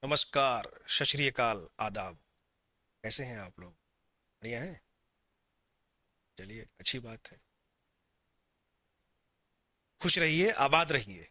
नमस्कार, सत श्री अकाल, आदाब। कैसे हैं आप लोग? बढ़िया हैं? चलिए, अच्छी बात है। खुश रहिए, आबाद रहिए।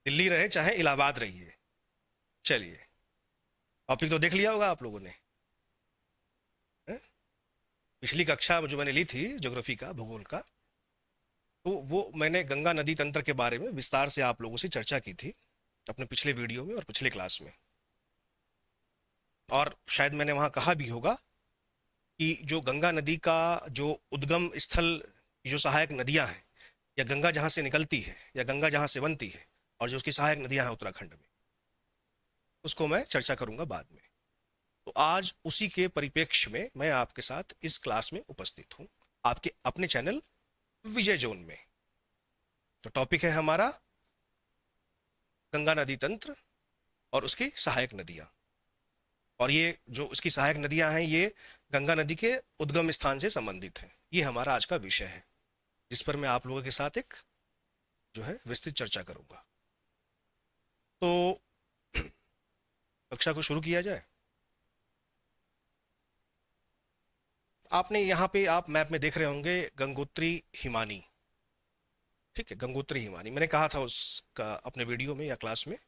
दिल्ली रहे चाहे इलाहाबाद रहिए। चलिए, टॉपिक तो देख लिया होगा आप लोगों ने, हैं? पिछली कक्षा में जो मैंने ली थी ज्योग्राफी का, भूगोल का, तो वो मैंने गंगा नदी तंत्र के बारे में विस्तार से आप लोगों से चर्चा की थी अपने पिछले वीडियो में और पिछले क्लास में। और शायद मैंने वहाँ कहा भी होगा कि जो गंगा नदी का जो उद्गम स्थल, जो सहायक नदियां हैं, या गंगा जहाँ से निकलती है या गंगा जहाँ से बनती है, और जो उसकी सहायक नदियां हैं उत्तराखंड में, उसको मैं चर्चा करूंगा बाद में। तो आज उसी के परिप्रेक्ष्य में मैं आपके साथ इस क्लास में उपस्थित हूँ, आपके अपने चैनल विजय जोन में। तो टॉपिक है हमारा गंगा नदी तंत्र और उसकी सहायक नदियां। और ये जो उसकी सहायक नदियां हैं, ये गंगा नदी के उद्गम स्थान से संबंधित है। ये हमारा आज का विषय है, जिस पर मैं आप लोगों के साथ एक जो है विस्तृत चर्चा करूंगा। तो कक्षा को शुरू किया जाए। आपने यहाँ पे आप मैप में देख रहे होंगे गंगोत्री हिमानी। ठीक है, गंगोत्री हिमानी मैंने कहा था उसका अपने वीडियो में या क्लास में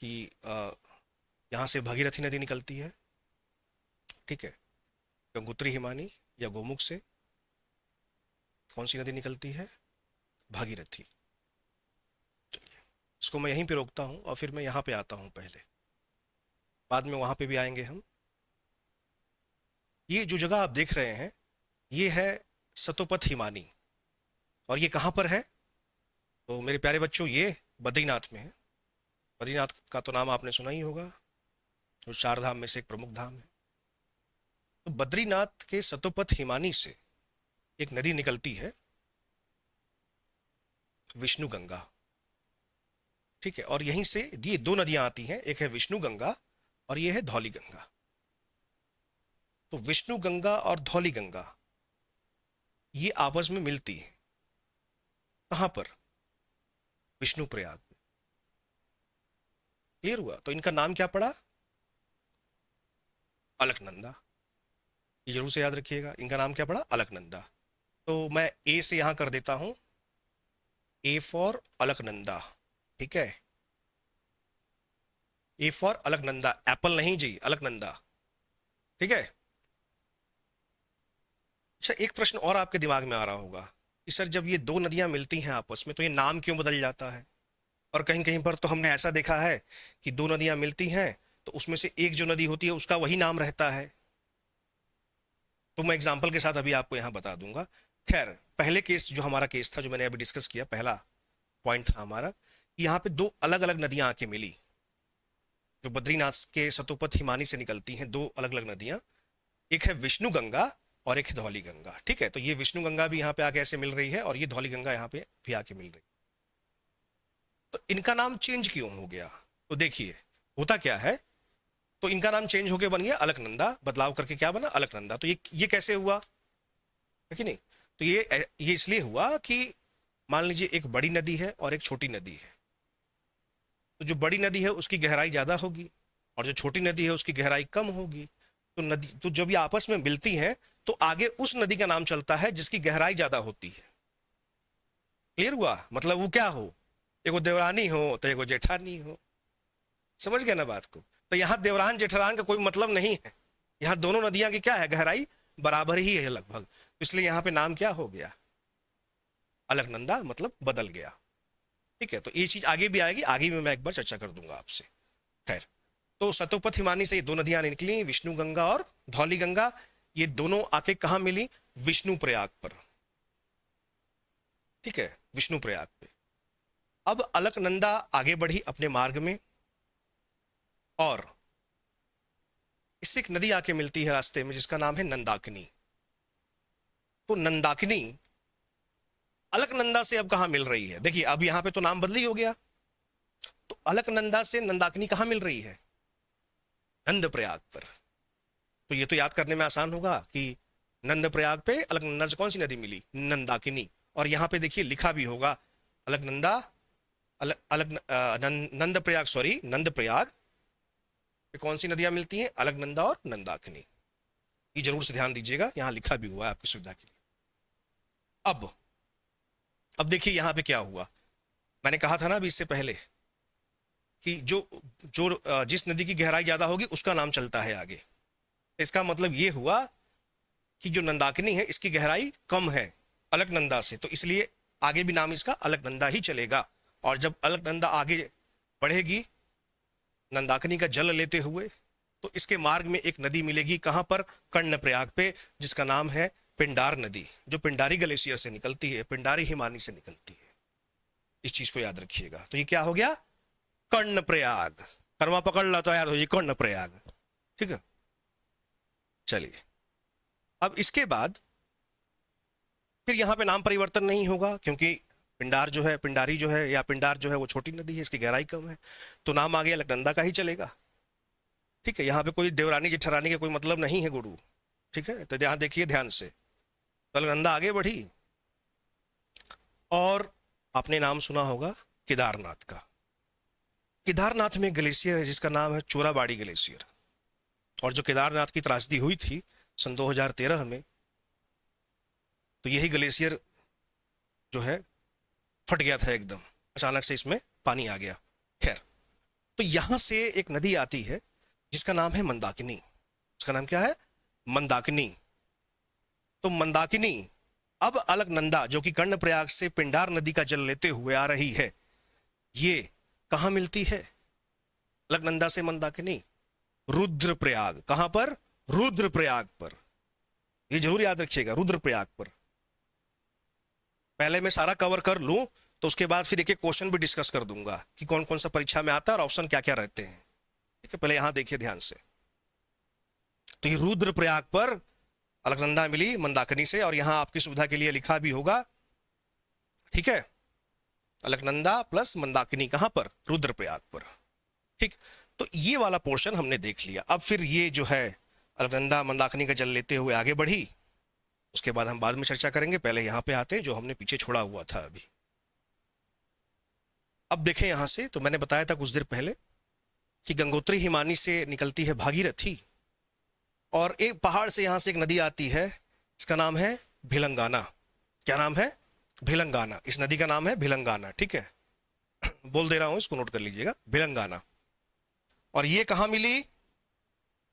कि यहाँ से भागीरथी नदी निकलती है। ठीक है, गंगोत्री हिमानी या गोमुख से कौन सी नदी निकलती है? भागीरथी। चलिए, इसको मैं यहीं पे रोकता हूँ और फिर मैं यहाँ पे आता हूँ पहले, बाद में वहाँ पे भी आएंगे हम। ये जो जगह आप देख रहे हैं, ये है सतोपथ हिमानी। और ये कहाँ पर है? तो मेरे प्यारे बच्चों, ये बद्रीनाथ में है। बद्रीनाथ का तो नाम आपने सुना ही होगा, जो चार धाम में से एक प्रमुख धाम है। तो बद्रीनाथ के सतोपथ हिमानी से एक नदी निकलती है, विष्णु गंगा। ठीक है, और यहीं से ये दो नदियां आती हैं, एक है विष्णु गंगा और ये है धौली गंगा। तो विष्णु गंगा और धौली गंगा ये आपस में मिलती है कहां पर? विष्णु प्रयाग में। क्लियर हुआ? तो इनका नाम क्या पड़ा? अलकनंदा। ये जरूर से याद रखिएगा, इनका नाम क्या पड़ा? अलकनंदा। तो मैं ए से यहां कर देता हूं, ए फॉर अलकनंदा। ठीक है, ए फॉर अलकनंदा, एप्पल नहीं जी, अलकनंदा। ठीक है। अच्छा, एक प्रश्न और आपके दिमाग में आ रहा होगा कि सर, जब ये दो नदियां मिलती हैं आपस में तो ये नाम क्यों बदल जाता है? और कहीं कहीं पर तो हमने ऐसा देखा है कि दो नदियां मिलती हैं तो उसमें से एक जो नदी होती है उसका वही नाम रहता है। तो मैं एग्जांपल के साथ अभी आपको यहां बता दूंगा। खैर, पहले केस जो हमारा केस था, जो मैंने अभी डिस्कस किया, पहला पॉइंट था हमारा कि यहाँ पे दो अलग अलग नदियां आके मिली, जो बद्रीनाथ के सतोपथ हिमानी से निकलती हैं, दो अलग अलग नदियां। एक है विष्णु गंगा और एक है धौली गंगा। ठीक है, तो ये विष्णु गंगा भी यहाँ पे आके ऐसे मिल रही है और ये धौली गंगा यहाँ पे भी आके मिल रही है। तो इनका नाम चेंज क्यों हो गया? तो देखिए, होता क्या है। तो इनका नाम चेंज होके बन गया अलकनंदा, बदलाव करके क्या बना? अलकनंदा। तो ये कैसे हुआ, है कि नहीं? तो ये इसलिए हुआ कि मान लीजिए एक बड़ी नदी है और एक छोटी नदी है। तो जो बड़ी नदी है उसकी गहराई ज्यादा होगी और जो छोटी नदी है उसकी गहराई कम होगी। तो जब ये आपस में मिलती हैं तो आगे उस नदी का नाम चलता है जिसकी गहराई ज्यादा होती है। क्लियर हुआ? मतलब वो क्या हो, एगो देवरानी हो तो एगो जेठानी हो। समझ गए ना बात को? तो यहाँ देवरान जेठरान का कोई मतलब नहीं है। यहाँ दोनों नदियां की क्या है, गहराई बराबर ही है लगभग। इसलिए यहाँ पे नाम क्या हो गया? अलकनंदा, मतलब बदल गया। ठीक है, तो ये चीज आगे भी आएगी, आगे भी मैं एक बार चर्चा कर दूंगा आपसे। खैर, तो सतोपथ हिमानी से ये दो नदियां निकली, विष्णु गंगा और धौली गंगा। ये दोनों आके कहा मिली? विष्णु प्रयाग पर। ठीक है, विष्णु प्रयाग पे। अब अलकनंदा आगे बढ़ी अपने मार्ग में और इससे एक नदी आके मिलती है रास्ते में जिसका नाम है नंदाकिनी। तो नंदाकिनी अलकनंदा से अब कहां मिल रही है? देखिए, अब यहां पे तो नाम बदली हो गया। तो अलकनंदा से नंदाकिनी कहां मिल रही है? नंद प्रयाग पर। तो ये तो याद करने में आसान होगा कि नंद प्रयाग पे अलकनंदा से कौन सी नदी मिली? नंदाकिनी। और यहां पे देखिए लिखा भी होगा अलकनंदा, अलग अलग नंद प्रयाग, सॉरी, नंद प्रयाग पे कौन सी नदियां मिलती हैं? अलकनंदा और मंदाकिनी। ये जरूर से ध्यान दीजिएगा, यहां लिखा भी हुआ है आपकी सुविधा के लिए। अब अब देखिए यहां पे क्या हुआ। मैंने कहा था ना अभी इससे पहले कि जो जो जिस नदी की गहराई ज्यादा होगी उसका नाम चलता है आगे। इसका मतलब ये हुआ कि जो नंदाकिनी है इसकी गहराई कम है अलकनंदा से, तो इसलिए आगे भी नाम इसका अलकनंदा ही चलेगा। और जब अलकनंदा आगे बढ़ेगी नंदाकिनी का जल लेते हुए, तो इसके मार्ग में एक नदी मिलेगी, कहां पर? कर्णप्रयाग पे, जिसका नाम है पिंडार नदी, जो पिंडारी ग्लेशियर से निकलती है, पिंडारी हिमानी से निकलती है। इस चीज को याद रखिएगा। तो ये क्या हो गया? कर्णप्रयाग। कर्मा पकड़ ला तो याद हो, ये कर्णप्रयाग। ठीक है, चलिए। अब इसके बाद फिर यहां पे नाम परिवर्तन नहीं होगा, क्योंकि पिंडार जो है, पिंडारी जो है या पिंडार जो है वो छोटी नदी है, इसकी गहराई कम है, तो नाम आगे अलकनंदा का ही चलेगा। ठीक है, यहाँ पे कोई देवरानी जेठरानी का कोई मतलब नहीं है गुरु। ठीक है, तो ध्यान देखिए ध्यान से। तो अलकनंदा आगे बढ़ी, और आपने नाम सुना होगा केदारनाथ का। केदारनाथ में ग्लेशियर है जिसका नाम है चोराबाड़ी ग्लेशियर। और जो केदारनाथ की त्रासदी हुई थी सन 2013 में, तो यही ग्लेशियर जो है फट गया था एकदम, अचानक से इसमें पानी आ गया। खैर, तो यहां से एक नदी आती है जिसका नाम है मंदाकिनी। इसका नाम क्या है? मंदाकिनी। तो मंदाकिनी अब अलकनंदा, जो कि कर्णप्रयाग से पिंडार नदी का जल लेते हुए आ रही है, ये कहां मिलती है? अलकनंदा से मंदाकिनी रुद्रप्रयाग। कहां पर? रुद्रप्रयाग पर। ये जरूर याद रखिएगा, रुद्रप्रयाग पर। पहले मैं सारा कवर कर लूं, तो उसके बाद फिर एक एक क्वेश्चन भी डिस्कस कर दूंगा कि कौन कौन सा परीक्षा में आता है और ऑप्शन क्या क्या रहते हैं। ठीक है, पहले यहां देखिए ध्यान से। तो ये रुद्रप्रयाग पर अलकनंदा मिली मंदाकिनी से, और यहां आपकी सुविधा के लिए लिखा भी होगा। ठीक है, अलकनंदा प्लस मंदाकिनी कहां पर? रुद्रप्रयाग पर। ठीक, तो ये वाला पोर्शन हमने देख लिया। अब फिर ये जो है अलकनंदा मंदाकिनी का जल लेते हुए आगे बढ़ी, उसके बाद हम बाद में चर्चा करेंगे। पहले यहां पे आते हैं जो हमने पीछे छोड़ा हुआ था अभी। अब देखें यहां से, तो मैंने बताया था कुछ देर पहले कि गंगोत्री हिमानी से निकलती है भागीरथी, और एक पहाड़ से यहां से एक नदी आती है, इसका नाम है भिलंगाना। क्या नाम है? भिलंगाना। इस नदी का नाम है भिलंगाना। ठीक है, बोल दे रहा हूं, इसको नोट कर लीजिएगा, भिलंगाना। और ये कहां मिली?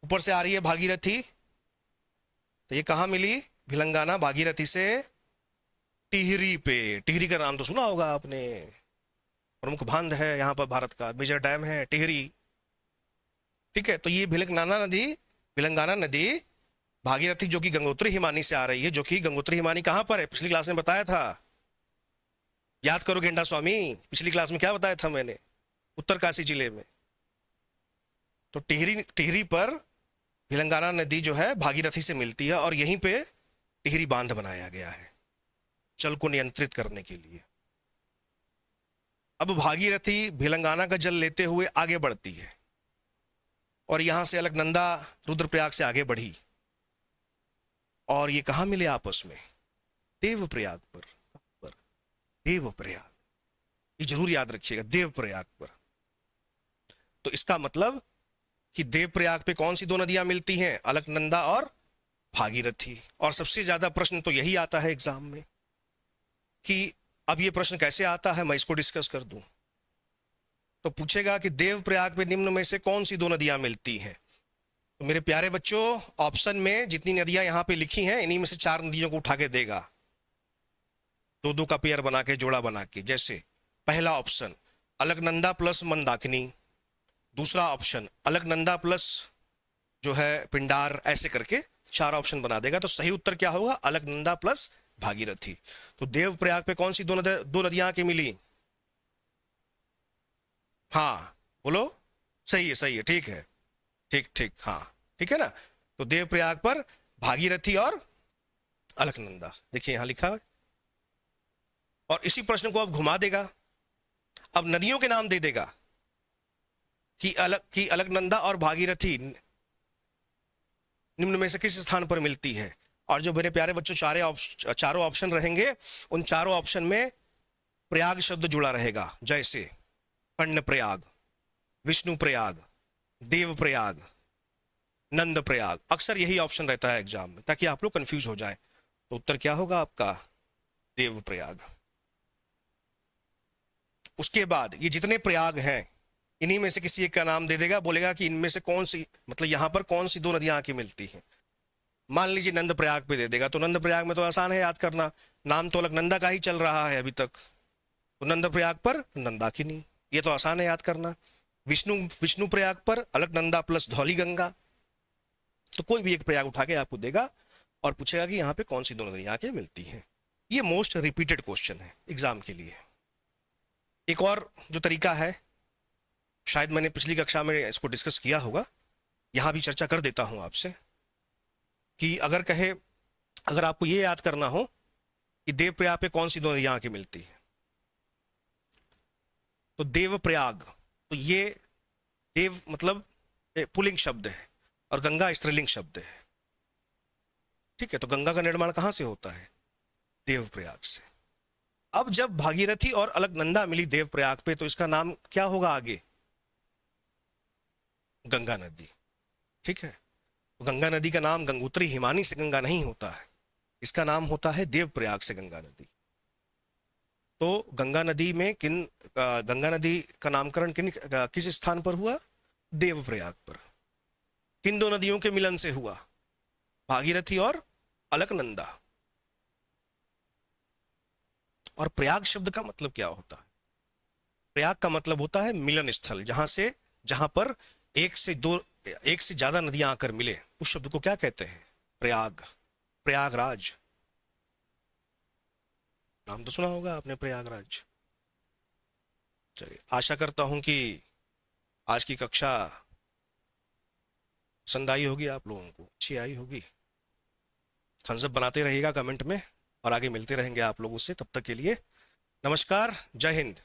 ऊपर से आ रही है भागीरथी, तो ये कहां मिली? भिलंगाना भागीरथी से टिहरी पे। टिहरी का नाम तो सुना होगा आपने, प्रमुख बांध है यहाँ पर, भारत का मेजर डैम है टिहरी। ठीक है, तो ये भिलंगाना नदी भागीरथी, जो कि गंगोत्री हिमानी से आ रही है, जो कि गंगोत्री हिमानी कहां पर है? पिछली क्लास में बताया था, याद करो गेंडा स्वामी, पिछली क्लास में क्या बताया था मैंने? उत्तरकाशी जिले में। तो टिहरी पर भिलंगाना नदी जो है भागीरथी से मिलती है, और यहीं पे टिहरी बांध बनाया गया है जल को नियंत्रित करने के लिए। अब भागीरथी भिलंगाना का जल लेते हुए आगे बढ़ती है, और यहां से अलकनंदा रुद्रप्रयाग से आगे बढ़ी, और ये कहां मिले आपस में? देवप्रयाग पर। देवप्रयाग, ये जरूर याद रखिएगा, देवप्रयाग पर। तो इसका मतलब कि देवप्रयाग पे कौन सी दो नदियां मिलती हैं? अलकनंदा और भागीरथी। और सबसे ज्यादा प्रश्न तो यही आता है एग्जाम में, कि अब ये प्रश्न कैसे आता है, मैं इसको डिस्कस कर दूं। तो पूछेगा कि देवप्रयाग पे निम्न में से कौन सी दो नदियां मिलती हैं? तो मेरे प्यारे बच्चों, ऑप्शन में जितनी नदियां यहां पे लिखी हैं, इन्हीं में से 4 नदियों को उठा के देगा, दो दो का पेयर बना के, जोड़ा बना के। जैसे पहला ऑप्शन अलकनंदा प्लस मंदाकिनी, दूसरा ऑप्शन अलकनंदा प्लस जो है पिंडार, ऐसे करके 4 ऑप्शन बना देगा। तो सही उत्तर क्या होगा? अलकनंदा प्लस भागीरथी। तो देवप्रयाग पे कौन सी दो नदियां आके मिली? हाँ बोलो, सही है, ठीक है, ठीक, हाँ ठीक है ना। तो देवप्रयाग पर भागीरथी और अलकनंदा, देखिए यहां लिखा है। और इसी प्रश्न को अब घुमा देगा, अब नदियों के नाम दे देगा कि अलकनंदा और भागीरथी निम्न में से किस स्थान पर मिलती है। और जो मेरे प्यारे बच्चों चारों ऑप्शन रहेंगे, उन चारों ऑप्शन में प्रयाग शब्द जुड़ा रहेगा, जैसे कर्णप्रयाग, विष्णु प्रयाग, देवप्रयाग, नंद प्रयाग, अक्सर यही ऑप्शन रहता है एग्जाम में ताकि आप लोग कंफ्यूज हो जाएं। तो उत्तर क्या होगा आपका? देवप्रयाग। उसके बाद ये जितने प्रयाग हैं इन्हीं में से किसी एक का नाम दे देगा, बोलेगा कि इनमें से कौन सी, मतलब यहां पर कौन सी दो नदियां आके मिलती हैं। मान लीजिए नंद प्रयाग पे दे देगा, तो नंद प्रयाग में तो आसान है याद करना, नाम तो अलकनंदा का ही चल रहा है अभी तक, तो नंद प्रयाग पर नंदाकिनी, ये तो आसान है याद करना। विष्णु विष्णु प्रयाग पर अलकनंदा प्लस धौली गंगा। तो कोई भी एक प्रयाग उठा के आपको देगा और पूछेगा कि यहाँ पे कौन सी दो नदियां आके मिलती हैं। ये मोस्ट रिपीटेड क्वेश्चन है एग्जाम के लिए। एक और जो तरीका है, शायद मैंने पिछली कक्षा में इसको डिस्कस किया होगा, यहां भी चर्चा कर देता हूं आपसे, कि अगर आपको ये याद करना हो कि देवप्रयाग पे कौन सी दो नदियां आके मिलती है, तो देवप्रयाग, तो ये देव मतलब पुल्लिंग शब्द है और गंगा स्त्रीलिंग शब्द है। ठीक है, तो गंगा का निर्माण कहां से होता है? देवप्रयाग से। अब जब भागीरथी और अलकनंदा मिली देवप्रयाग पे, तो इसका नाम क्या होगा आगे? गंगा नदी। ठीक है, तो गंगा नदी का नाम गंगोत्री हिमानी से गंगा नहीं होता है, इसका नाम होता है देवप्रयाग से गंगा नदी। तो गंगा नदी में गंगा नदी का नामकरण किस स्थान पर हुआ? देवप्रयाग पर। किन दो नदियों के मिलन से हुआ? भागीरथी और अलकनंदा। और प्रयाग शब्द का मतलब क्या होता है? प्रयाग का मतलब होता है मिलन स्थल, जहां पर एक से ज्यादा नदियां आकर मिले, उस शब्द को क्या कहते हैं? प्रयाग, प्रयागराज। नाम तो सुना होगा आपने, प्रयागराज। चलिए, आशा करता हूं कि आज की कक्षा पसंद आई होगी, आप लोगों को अच्छी आई होगी। थम्स अप बनाते रहिएगा कमेंट में, और आगे मिलते रहेंगे आप लोगों से। तब तक के लिए नमस्कार, जय हिंद।